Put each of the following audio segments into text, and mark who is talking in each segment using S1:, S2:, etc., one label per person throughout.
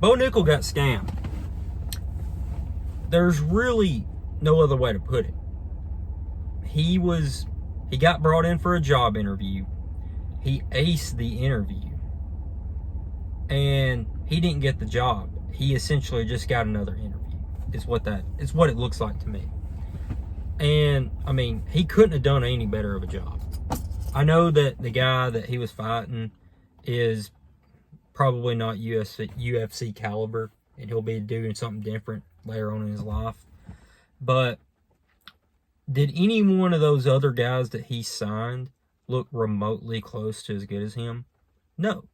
S1: Bo Nickal got scammed. There's really no other way to put it. He got brought in for a job interview. He aced the interview. And he didn't get the job. He essentially just got another interview. Is what it looks like to me. And I mean, he couldn't have done any better of a job. I know that the guy that he was fighting is probably not UFC caliber, and he'll be doing something different later on in his life. But did any one of those other guys that he signed look remotely close to as good as him? No.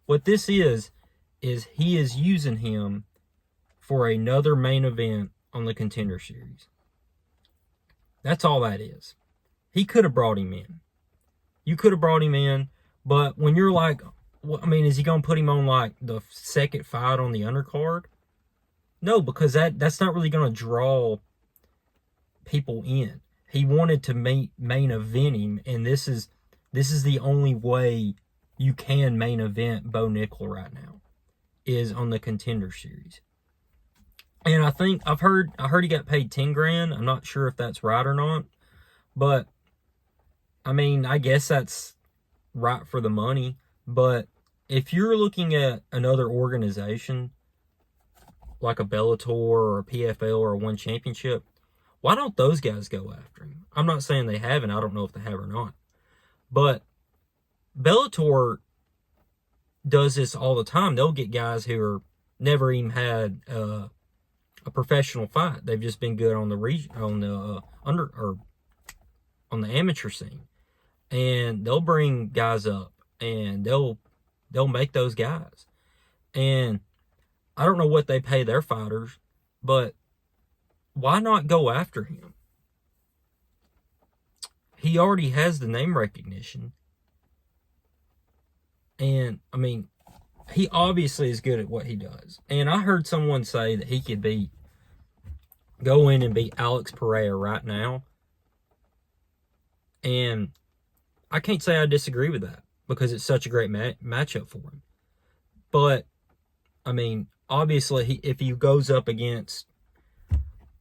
S1: What this is he is using him for another main event on the Contender Series. That's all that is. He could have brought him in. You could have brought him in, but when you're like, I mean, is he going to put him on like the second fight on the undercard? No, because that's not really going to draw people in. He wanted to main event him, and this is the only way you can main event Bo Nickal right now, is on the Contender Series. And I heard he got paid $10,000. I'm not sure if that's right or not, but I mean, I guess that's right for the money. But if you're looking at another organization like a Bellator or a PFL or a One Championship, why don't those guys go after him? I'm not saying they haven't. I don't know if they have or not. But Bellator does this all the time. They'll get guys who are never even had a professional fight. They've just been good on the amateur scene, and they'll bring guys up, and they'll make those guys. And I don't know what they pay their fighters, but why not go after him? He already has the name recognition. And, I mean, he obviously is good at what he does. And I heard someone say that he could go in and beat Alex Pereira right now. And I can't say I disagree with that, because it's such a great matchup for him. But, I mean, obviously, if he goes up against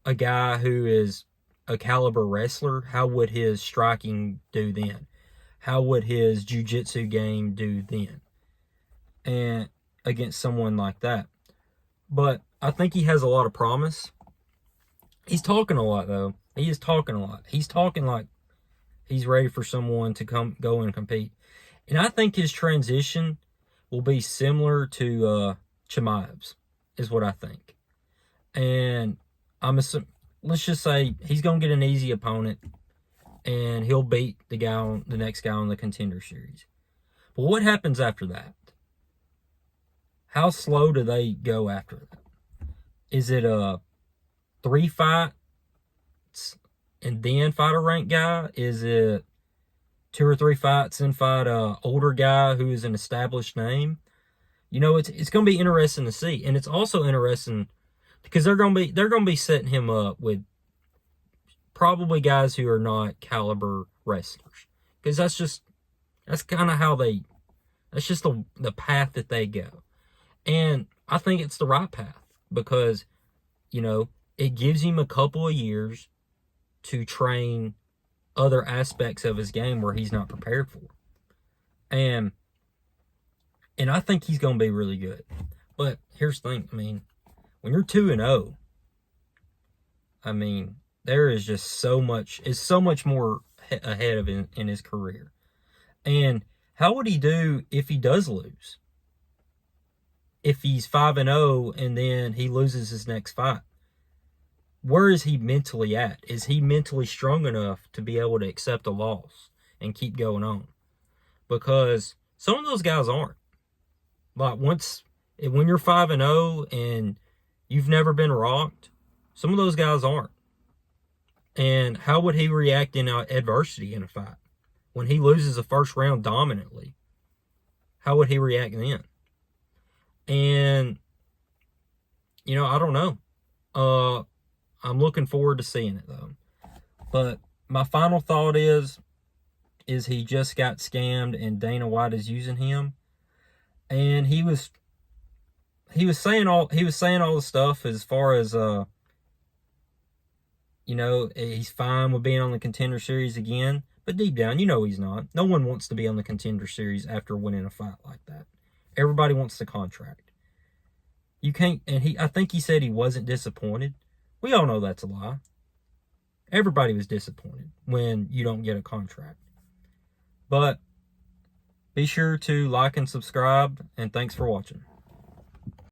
S1: a guy who is a caliber wrestler, how would his striking do then? How would his jiu-jitsu game do then? And against someone like that. But I think he has a lot of promise. He's talking a lot, though. He is talking a lot. He's talking like he's ready for someone to go and compete. And I think his transition will be similar to Chimaev's, is what I think. And let's just say he's going to get an easy opponent, and he'll beat the next guy on the Contender Series. But what happens after that? How slow do they go after that? Is it a 3 fights and then fight a ranked guy? Is it 2 or 3 fights and fight a older guy who is an established name? You know, it's going to be interesting to see, and it's also interesting because they're going to be setting him up with probably guys who are not caliber wrestlers, because that's kind of that's just the path that they go. And I think it's the right path, because, you know, it gives him a couple of years to train other aspects of his game where he's not prepared for. And I think he's going to be really good. But here's the thing. I mean, when you're 2-0, I mean, there is just so much more ahead of him in his career. And how would he do if he does lose? If he's 5-0 and then he loses his next fight, where is he mentally at? Is he mentally strong enough to be able to accept a loss and keep going on? Because some of those guys aren't. Like, when you're 5-0 and you've never been rocked, some of those guys aren't. And how would he react in adversity in a fight? When he loses the first round dominantly, how would he react then? And, you know, I don't know. I'm looking forward to seeing it, though. But my final thought is he just got scammed, and Dana White is using him. And he was he was saying all the stuff as far as he's fine with being on the Contender Series again, but deep down, he's not. No one wants to be on the Contender Series after winning a fight like that. Everybody wants the contract. You can't, and I think he said he wasn't disappointed. We all know that's a lie. Everybody was disappointed when you don't get a contract. But be sure to like and subscribe, and thanks for watching.